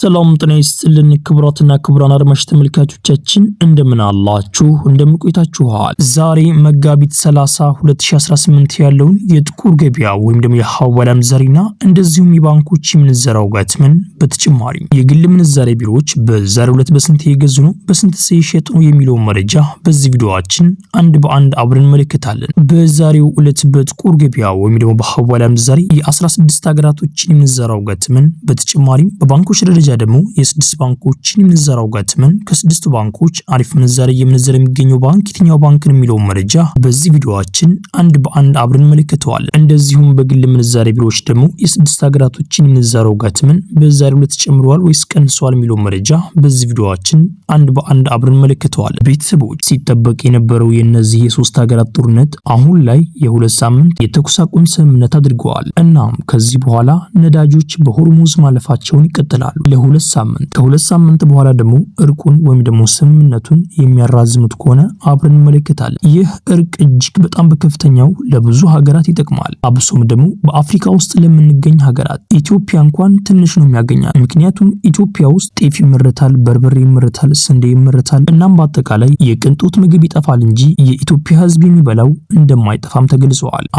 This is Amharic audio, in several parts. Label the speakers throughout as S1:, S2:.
S1: ሰላም ጤና ይስጥልን ክቡራትና ክቡራን አድማጭ ተመልካቾቻችን እንደምን አላችሁ እንደምን ቆይታችኋል? ዛሬ መጋቢት 30 2018 ያለውን የጥቁር ገበያ ወይም ደግሞ የሐዋላ ምንዛሬና እንደዚሁም የባንኮች ምንዛሬው ጋትመን በተጨማሪ የግል ምንዛሬ ቢሮዎች በዛሬው ዕለት በስንት እየገዙ ነው በስንት እየሸጡ ነው የሚለው መረጃ በዚህ ቪዲዮአችን አንድ በአንድ አብረን እንመለከታለን። በዛሬው ዕለት በጥቁር ገበያ ወይም ደግሞ በሐዋላ ምንዛሬ የ16 ሀገራቶችን ምንዛሬው ጋትመን በተጨማሪ በባንኮች ደረጃ ደግሞ የስድስት ባንኮችን ምንዛሬው ጋትመን ከስድስቱ ባንኮች አሪፍ ምንዛሬ የምንዛሬ የሚገኘው ባንክ የትኛው ባንክ ነው የሚለው መረጃ በዚህ ቪዲዮአችን አንድ በአንድ አብረን እንመለከተዋለን። እንደዚሁም በግል ምንዛሬ ቢሮዎች ደግሞ የስድስት ሀገራቶችን ምንዛሬው ጋትመን በዛሬው ዕለት ጨምሯል ወይስ ቀንሷል የሚለው መረጃ በዚህ ቪዲዮአችን አንድ በአንድ አብረን እንመለከተዋለን። ቤተሰቦች ሲጠበቅ የነበረው የነዚህ የሶስት ሀገራት ጦርነት አሁን ላይ የሁለት ሳምንት የተኩስ አቁም ስምምነት አድርገዋል። እናም ከዚህ በኋላ ነዳጆች በሆርሙዝ ማለፋቸውን ይቀጥላሉ ለሁለት ሳምንት። ከሁለት ሳምንት በኋላ ደግሞ እርቁን ወይም ደግሞ ስምምነቱን የሚያራዝሙት ከሆነ አብረን እንመለከታለን። ይህ እርቅ እጅግ በጣም በከፍተኛው ለብዙ ሀገራት ይጠቅማል። አብሶም ደግሞ በአፍሪካ ውስጥ ለምንገኝ ሀገራት ኢትዮጵያ እንኳን ትንሽ ነው የሚያገኛት። ምክንያቱም ኢትዮጵያ ውስጥ ጤፍ ይመረታል፣ በርበሬ ይመረታል፣ ስንዴ ይመረታል። እናም በአጠቃላይ የቅንጦት ምግብ ይጠፋል እንጂ የኢትዮጵያ ሕዝብ የሚበላው እንደማይጠፋም ተገልጿል።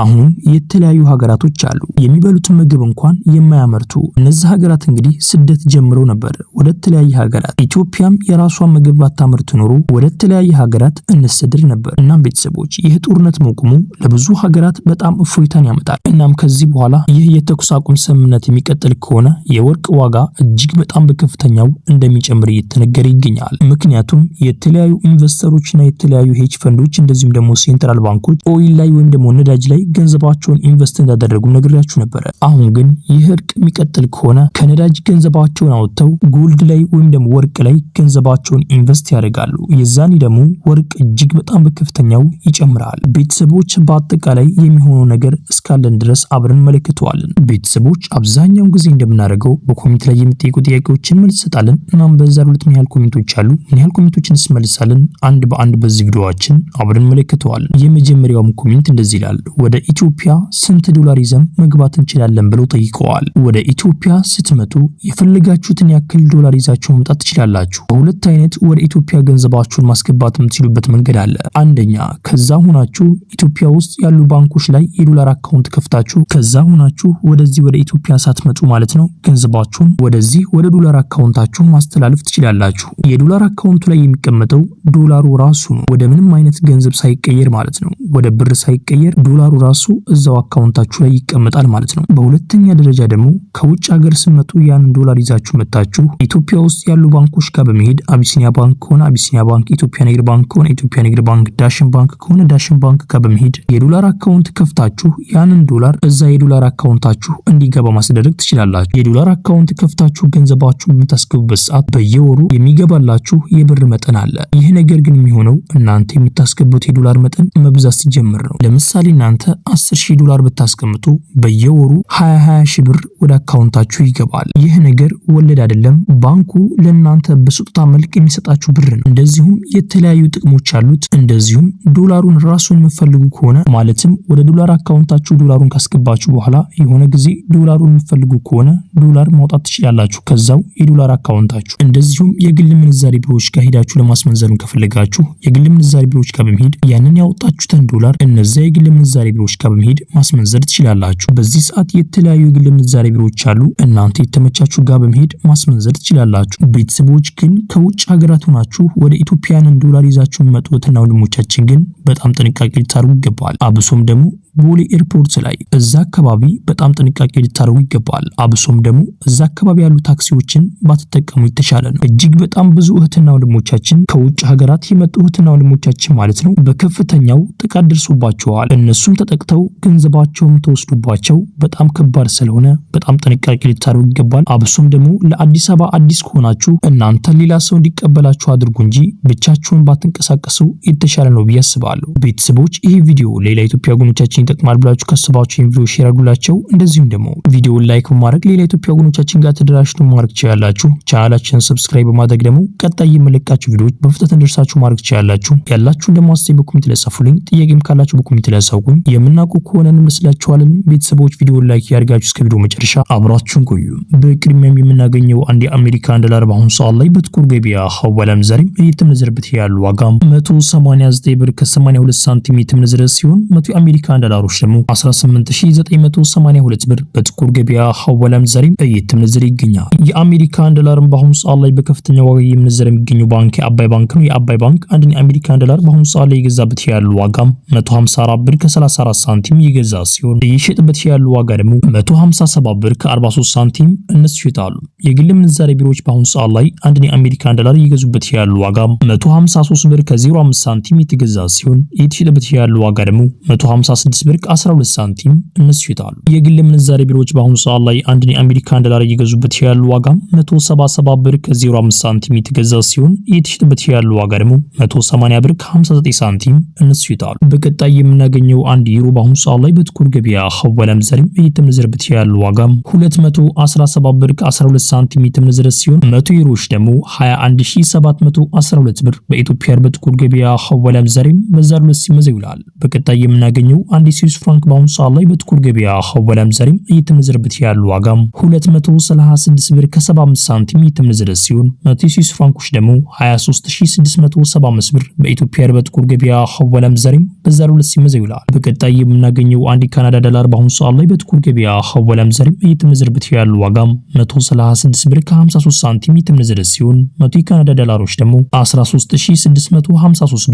S1: አሁን የተለያዩ ሀገራቶች አሉ የሚበሉት ምግብ እንኳን የማያመርቱ። እነዚህ ሀገራት እንግዲህ ስደት ጀምረው ነበር ወደ ተለያየ ሀገራት። ኢትዮጵያም የራሷን ምግብ ባታመርት ኖሮ ወደ ተለያየ ሀገራት እንሰደድ ነበር። እናም ቤተሰቦች ይህ ጦርነት መቆሙ ለብዙ ሀገራት በጣም እፎይታን ያመጣል። እናም ከዚህ በኋላ ይህ የተኩስ አቁም ስምምነት የሚቀጥል ከሆነ የወርቅ ዋጋ እጅግ በጣም በከፍተኛው እንደሚጨምር እየተነገረ ይገኛል። ምክንያቱም የተለያዩ ኢንቨስተሮችና የተለያዩ ሄጅ ፈንዶች እንደዚሁም ደግሞ ሴንትራል ባንኮች ኦይል ላይ ወይም ደግሞ ነዳጅ ላይ ገንዘባቸውን ኢንቨስት እንዳደረጉ ነግሬያችሁ ነበር። አሁን ግን ይህ እርቅ የሚቀጥል ከሆነ ከነዳጅ ገንዘባቸውን አውጥተው ጎልድ ላይ ወይም ደግሞ ወርቅ ላይ ገንዘባቸውን ኢንቨስት ያደርጋሉ። የዛኔ ደግሞ ወርቅ እጅግ በጣም በከፍተኛው ይጨምራል። ቤተሰቦች በአጠቃላይ የሚሆነው ነገር እስካለን ድረስ አብረን እንመለከተዋለን። ቤተሰቦች አብዛኛውን ጊዜ እንደምናደርገው በኮሜንት ላይ የሚጠይቁ ጥያቄዎችን መልስ እንሰጣለን። እናም በዛሬው ዕለት ምን ያህል ኮሜንቶች አሉ ምን ያህል ኮሜንቶችን እንመልሳለን አንድ በአንድ በዚህ ቪዲዮአችን አብረን እንመለከተዋለን። የመጀመሪያው ኮሜንት እንደዚህ ይላል። ወደ ኢትዮጵያ ስንት ዶላር ይዘን መግባት እንችላለን ብለው ጠይቀዋል። ወደ ኢትዮጵያ ስትመጡ የፈለጋችሁትን ያክል ዶላር ይዛችሁ መምጣት ትችላላችሁ። በሁለት አይነት ወደ ኢትዮጵያ ገንዘባችሁን ማስገባት የምትችሉበት መንገድ አለ። አንደኛ ከዛ ሆናችሁ ኢትዮጵያ ውስጥ ያሉ ባንኮች ላይ የዶላር አካውንት ከፍታችሁ ከዛ ሆናችሁ ወደዚህ ወደ ኢትዮጵያ ሳትመጡ ማለት ነው ገንዘባችሁን ወደዚህ ወደ ዶላር አካውንታችሁ ማስተላለፍ ትችላላችሁ። የዶላር አካውንቱ ላይ የሚቀመጠው ዶላሩ ራሱ ነው። ወደ ምንም አይነት ገንዘብ ሳይቀየር ማለት ነው። ወደ ብር ሳይቀየር ዶላሩ ራሱ እዛው አካውንታችሁ ላይ ይቀመጣል ማለት ነው። በሁለተኛ ደረጃ ደግሞ ከውጭ ሀገር ስትመጡ ያን ዶላር ይዛችሁ መጣችሁ ኢትዮጵያ ውስጥ ያሉ ባንኮች ጋር በመሄድ አቢሲኒያ ባንክ ከሆነ አቢሲኒያ ባንክ፣ ኢትዮጵያ ንግድ ባንክ ከሆነ ኢትዮጵያ ንግድ ባንክ፣ ዳሽን ባንክ ከሆነ ዳሽን ባንክ ጋር በመሄድ የዶላር አካውንት ከፍታችሁ ያንን ዶላር እዛ የዶላር አካውንታችሁ እንዲገባ ማስደረግ ትችላላችሁ። የዶላር አካውንት ከፍታችሁ ገንዘባችሁን በምታስገቡበት ሰዓት በየወሩ የሚገባላችሁ የብር መጠን አለ። ይህ ነገር ግን የሚሆነው እናንተ የምታስገቡት የዶላር መጠን መብዛት ሲጀምር ነው። ለምሳሌ እናንተ 10,000 ዶላር ብታስቀምጡ በየወሩ 20 ሺህ ብር ወደ አካውንታችሁ ይገባል። ይህ ነገር ወለድ አይደለም፣ ባንኩ ለእናንተ በስጦታ መልክ የሚሰጣችሁ ብር ነው። እንደዚሁም የተለያዩ ጥቅሞች አሉት። እንደዚሁም ዶላሩን ራሱን የምትፈልጉ ከሆነ ማለትም ወደ ዶላር አካውንታችሁ ዶላሩን ካስገባችሁ በኋላ የሆነ ጊዜ ዶላሩን የምትፈልጉ ከሆነ ዶላር ማውጣት ትችላላችሁ ከዛው የዶላር አካውንታችሁ። እንደዚሁም የግል ምንዛሬ ቢሮዎች ጋር ሄዳችሁ ለማስመንዘርም ከፈለጋችሁ የግል ምንዛሬ ቢሮዎች ጋር በመሄድ ያንን ያወጣችሁትን ዶላር እነዛ የግል ምንዛሬ ቢሮዎች ጋር በመሄድ ማስመንዘር ትችላላችሁ። በዚህ ሰዓት የተለያዩ የግል ምንዛሬ ቢሮዎች አሉ። እናንተ የተመቻችሁ ጋር በመሄድ ማስመንዘር ትችላላችሁ። ቤተሰቦች ግን ከውጭ ሀገራት ሆናችሁ ወደ ኢትዮጵያንን ዶላር ይዛችሁ መጥቶትና ወንድሞቻችን ግን በጣም ጥንቃቄ ልታደርጉ ይገባል። አብሶም ደግሞ ቦሌ ኤርፖርት ላይ እዛ አካባቢ በጣም ጥንቃቄ ልታደርጉ ይገባል። አብሶም ደግሞ እዛ አካባቢ ያሉ ታክሲዎችን ባትጠቀሙ የተሻለ ነው። እጅግ በጣም ብዙ እህትና ወንድሞቻችን ከውጭ ሀገራት የመጡ እህትና ወንድሞቻችን ማለት ነው በከፍተኛው ጥቃት ደርሶባቸዋል። እነሱም ተጠቅተው ገንዘባቸውን ተወስዱባቸው በጣም ከባድ ስለሆነ በጣም ጥንቃቄ ልታደርጉ ይገባል። አብሶም ደግሞ ለአዲስ አበባ አዲስ ከሆናችሁ እናንተ ሌላ ሰው እንዲቀበላችሁ አድርጉ እንጂ ብቻችሁን ባትንቀሳቀሱ የተሻለ ነው ብዬ አስባለሁ። ቤተሰቦች ይህ ቪዲዮ ሌላ ኢትዮጵያ ወገኖቻችን ይጠቅማል ብላችሁ ካሰባችሁ ይህን ቪዲዮ ሼር አድርጉላቸው። እንደዚሁም ደግሞ ቪዲዮውን ላይክ በማድረግ ሌላ ኢትዮጵያ ወገኖቻችን ጋር ተደራሽቶ ማድረግ ትችላላችሁ። ቻናላችንን ሰብስክራይብ በማድረግ ደግሞ ቀጣይ የምለቃችሁ ቪዲዮዎች በፍጥነት እንዲደርሳችሁ ማድረግ ትችላላችሁ። ያላችሁን ደግሞ አስተያየት በኮሜንት ላይ ጻፉልኝ። ጥያቄም ካላችሁ በኮሜንት ላይ አሳውቁኝ። የምናውቁ ከሆነ እንመስላችኋለን። ቤተሰቦች ቪዲዮውን ላይክ ያድርጋችሁ እስከ ቪዲዮ መጨረሻ አብራችሁን ቆዩ። በቅድሚያም የምናገኘው አንድ የአሜሪካን ዶላር በአሁኑ ሰዓት ላይ በጥቁር ገበያ ሐዋላም ዛሬም እየተመነዘረበት ያለው ዋጋ 189 ብር ከ82 ሳንቲም የተመነዘረ ሲሆን 100 የአሜሪካን ዶላሮች ደግሞ 18982 ብር በጥቁር ገበያ ሐዋላም ዛሬም እየተመነዘረ ይገኛል። የአሜሪካን ዶላርን በአሁኑ ሰዓት ላይ በከፍተኛ ዋጋ እየመነዘረ የሚገኘው ባንክ የአባይ ባንክ ነው። የአባይ ባንክ አንድ የአሜሪካን ዶላር በአሁኑ ሰዓት ላይ የገዛበት ያለው ዋጋ 154 ብር ከ34 ሳንቲም የገዛ ሲሆን እየሸጠበት ያለው ዋጋ ደግሞ 157 ብር ከ43 ሳንቲም እነሱ ይሸጣሉ። የግል ምንዛሬ ቢሮዎች በአሁኑ ሰዓት ላይ አንድ የአሜሪካን ዶላር እየገዙበት ያለው ዋጋ 153 ብር ከ05 ሳንቲም የተገዛ ሲሆን እየተሸጠበት ያለው ዋጋ ደግሞ 156 ብር ከ12 ሳንቲም እነሱ ይሸጣሉ። የግል ምንዛሬ ቢሮዎች በአሁኑ ሰዓት ላይ አንድ የአሜሪካን ዶላር እየገዙበት ያለው ዋጋ 177 ብር ከ05 ሳንቲም የተገዛ ሲሆን እየተሸጠበት ያለው ዋጋ ደግሞ 180 ብር ከ59 ሳንቲም እነሱ ይሸጣሉ። በቀጣይ የምናገኘው አንድ ዩሮ በአሁኑ ሰዓት ላይ በጥቁር ገበያ ሐዋላም ዛሬም እየተመነዘረበት ያለው ዋጋ 217 ብር ከ12 ሳንቲም የተመነዘረ ሲሆን 100 ዩሮዎች ደግሞ 21712 ብር በኢትዮጵያ በጥቁር ገበያ ሐዋላም ዛሬም በዛሬው ዕለት ሲመዘዝ ይውላል። በቀጣይ የምናገኘው አንድ ስዊስ ፍራንክ በአሁኑ ሰዓት ላይ በጥቁር ገበያ ሐዋላም ዛሬም እየተመነዘረበት ያለው ዋጋ 236 ብር ከ75 ሳንቲም የተመነዘረ ሲሆን 100 ስዊስ ፍራንኮች ደግሞ 23675 ብር በኢትዮጵያ በጥቁር ገበያ ሐዋላም ዛሬም በዛሬው ዕለት ሲመዘዝ ይውላል። በቀጣይ የምናገኘው አንድ ካናዳ ዶላር በአሁኑ ሰዓት ላይ በጥቁር ገበያ ሐዋላም ዛሬም እየተመነዘረበት ያለው ዋጋ 136 ብር ከ53 ሳንቲም የተመነዘረ ሲሆን 100 የካናዳ ዶላሮች ደግሞ 13653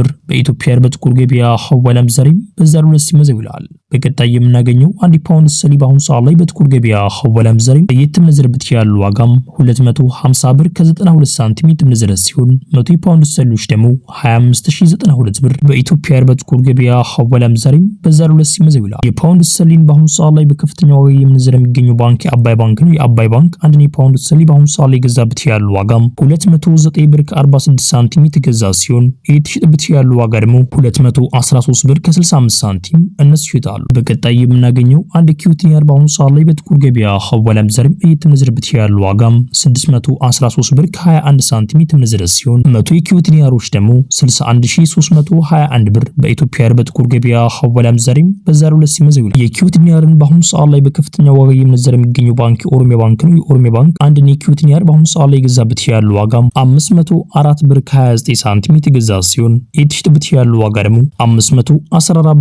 S1: ብር በኢትዮጵያ በጥቁር ገበያ ሐዋላም ዛሬም በዛሬው ዕለት ሲመዘዝ ይውላል። በቀጣይ የምናገኘው አንድ ፓውንድ ስተርሊንግ በአሁኑ ሰዓት ላይ በጥቁር ገበያ ሐዋላም ዛሬም እየተመነዘረበት ያለው ዋጋ 250 ብር ከ92 ሳንቲም የተመነዘረ ሲሆን 100 የፓውንድ ስተርሊንግ ደግሞ 25092 ብር በኢትዮጵያ በጥቁር ገበያ ሐዋላም ዛሬም በዛሬው ዕለት ሲመዘዝ ይውላል። የፓውንድ ስተርሊንግ በአሁኑ ሰዓት ላይ በከፍተኛ ዋጋ እየመነዘረ የሚገኘው ባንክ የአባይ ባንክ ነው። የአባይ ባንክ አንድ የፓውንድ ስተርሊንግ በአሁኑ ሰዓት ላይ የገዛበት ያለው ዋጋ 209 ብር ከ46 ሳንቲም የተገዛ ሲሆን እየተሸጠበት ያለው ዋጋ ደግሞ 213 ብር ከ65 ሳንቲም እነሱ ይሸጣሉ። በቀጣይ የምናገኘው አንድ ኪዩቲኒያር በአሁኑ ሰዓት ላይ በጥቁር ገበያ ሐዋላም ዛሬም እየተመነዘረበት ያለው ዋጋ 613 ብር ከ21 ሳንቲም የተመነዘረ ሲሆን 100 የኪዩቲኒያሮች ደግሞ 61321 ብር በኢትዮጵያ በጥቁር ገበያ ሐዋላም ዛሬም በዛሬው ዕለት ሲመዘዝ ይውላል። የኪዩቲኒያርን በአሁኑ ሰዓት ላይ በከፍተኛ ዋጋ እየመነዘረ የሚገኘው ባንክ የኦሮሚያ ባንክ ነው። የኦሮሚያ ባንክ አንድ የኪዩቲኒያር በአሁኑ ሰዓት ላይ የገዛበት ያለው ዋጋ 504 ብር ከ29 ሳንቲም የተገዛ ሲሆን የተሸጠበት ያለው ዋጋ ደግሞ 514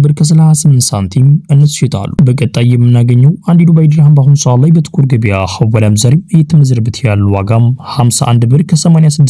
S1: ብር ከ38 ሳንቲም እነሱ ይሸጣሉ። በቀጣይ የምናገኘው አንድ ዱባይ ድርሃም በአሁኑ ሰዓት ላይ በጥቁር ገበያ ሐዋላም ዛሬም እየተመነዘረበት ያለው ዋጋ 51 ብር ከ86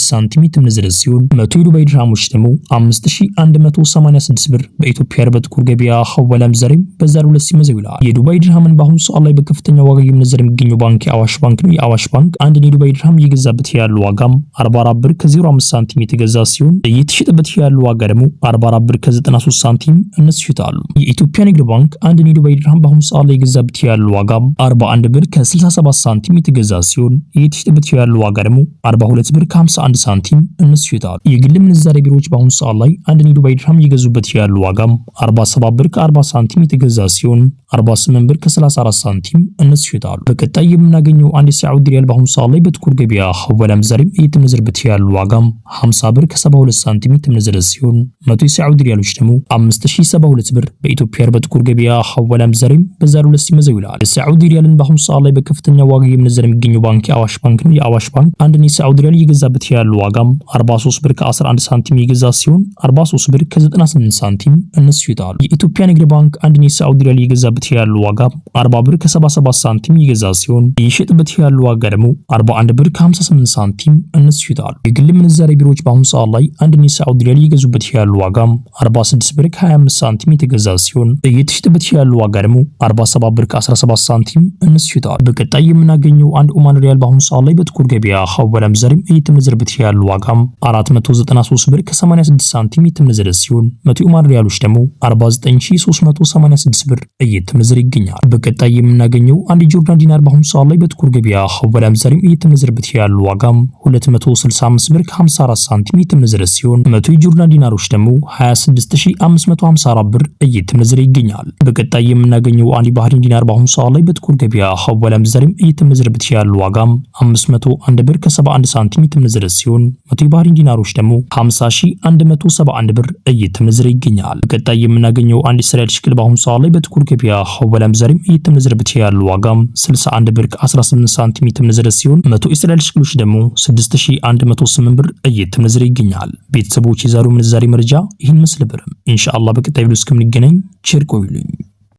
S1: ሳንቲም የተመነዘረ ሲሆን 100 የዱባይ ድርሃሞች ደግሞ 5186 ብር በኢትዮጵያ በጥቁር ገበያ ሐዋላም ዛሬም በዛሬው ዕለት ሲመዘዝ ይውላል። የዱባይ ድርሃምን በአሁኑ ሰዓት ላይ በከፍተኛ ዋጋ እየመነዘረ የሚገኘው ባንክ የአዋሽ ባንክ ነው። የአዋሽ ባንክ አንድ የዱባይ ድርሃም እየገዛበት ያለው ዋጋ 44 ብር ከ05 ሳንቲም የተገዛ ሲሆን እየተሸጠበት ያለው ዋጋ ደግሞ 44 ብር ከ93 ሳንቲም እነሱ ይሸጣሉ። የኢትዮጵያ ንግድ ባንክ አንድ የዱባይ ድርሃም በአሁኑ ሰዓት ላይ የገዛበት ያለው ዋጋ 41 ብር ከ67 ሳንቲም የተገዛ ሲሆን እየተሸጠበት ያለው ዋጋ ደግሞ 42 ብር ከ51 ሳንቲም እነሱ ይሸጣሉ። የግል ምንዛሬ ቢሮዎች በአሁኑ ሰዓት ላይ አንድ የዱባይ ድርሃም እየገዙበት ያለው ዋጋ 47 ብር ከ40 ሳንቲም የተገዛ ሲሆን 48 ብር ከ34 ሳንቲም እነሱ ይሸጣሉ። በቀጣይ የምናገኘው አንድ የሳዑዲ ሪያል በአሁኑ ሰዓት ላይ በጥቁር ገበያ ሐዋላም ዛሬም እየተመነዘረበት ያለው ዋጋ 50 ብር ከ72 ሳንቲም የተመነዘረ ሲሆን 100 የሳዑዲ ሪያሎች ደግሞ 5072 ብር በኢትዮጵያ በጥቁር ገበያ ሐዋላም ዛሬም በዛሬው ዕለት ሲመዘዝ ይውላል። የሳዑዲ ሪያልን በአሁኑ ሰዓት ላይ በከፍተኛ ዋጋ እየመነዘረ የሚገኘው ባንክ የአዋሽ ባንክ ነው። የአዋሽ ባንክ አንድ የሳዑዲ ሪያል እየገዛበት ያለው ዋጋ 43 ብር ከ11 ሳንቲም የገዛ ሲሆን 43 ብር ከ98 ሳንቲም እነሱ ይሸጣሉ። የኢትዮጵያ ንግድ ባንክ አንድ የሳዑዲ ሪያል እየገዛበት ያለው ዋጋ 40 ብር ከ77 ሳንቲም የገዛ ሲሆን እየሸጠበት ያለው ዋጋ ደግሞ 41 ብር ከ58 ሳንቲም እነሱ ይሸጣሉ። የግል ምንዛሬ ቢሮዎች በአሁኑ ሰዓት ላይ አንድ የሳዑዲ ሪያል እየገዙበት ያለው ዋጋ 46 ብር ከ25 ሳንቲም የተገዛ ሲሆን እየተሸጠበት ያለው ዋጋ ደግሞ 47 ብር ከ17 ሳንቲም እነሱ ይሸጣሉ። በቀጣይ የምናገኘው አንድ ኦማን ሪያል በአሁኑ ሰዓት ላይ በጥቁር ገበያ ሐዋላም ዛሬም እየተመነዘረበት ያለው ዋጋ 493 ብር ከ86 ሳንቲም የተመነዘረ ሲሆን 100 ኦማን ሪያሎች ደግሞ 49386 ብር እየተመነዘረ ይገኛል። በቀጣይ የምናገኘው አንድ ጆርዳን ዲናር በአሁኑ ሰዓት ላይ በጥቁር ገበያ ሐዋላም ዛሬም እየተመነዘረበት ያለው ዋጋ 265 ብር ከ54 ሳንቲም የተመነዘረ ሲሆን 100 የጆርዳን ዲናሮች ደግሞ 26554 ብር እየተመነዘረ ይገኛል። በቀጣይ የምናገኘው አንድ ባህሪን ዲናር በአሁኑ ሰዓት ላይ በጥቁር ገበያ ሐዋላ ምንዛሬም እየተመነዘረበት ያለው ዋጋም 501 ብር ከ71 ሳንቲም እየተመነዘረ ሲሆን 100 የባህሪን ዲናሮች ደግሞ 50171 ብር እየተመነዘረ ይገኛል። በቀጣይ የምናገኘው አንድ እስራኤል ሽክል በአሁኑ ሰዓት ላይ በጥቁር ገበያ ሐዋላ ምንዛሬም እየተመነዘረበት ያለው ዋጋም 61 ብር ከ18 ሳንቲም እየተመነዘረ ሲሆን 100 እስራኤል ሽክሎች ደግሞ 6108 ብር እየተመነዘረ ይገኛል። ቤተሰቦች የዛሬው ምንዛሬ መረጃ ይህን መስል ነበር። ኢንሻአላህ በቀጣይ ቪዲዮ እስከምንገናኝ ቸር ቆዩልኝ።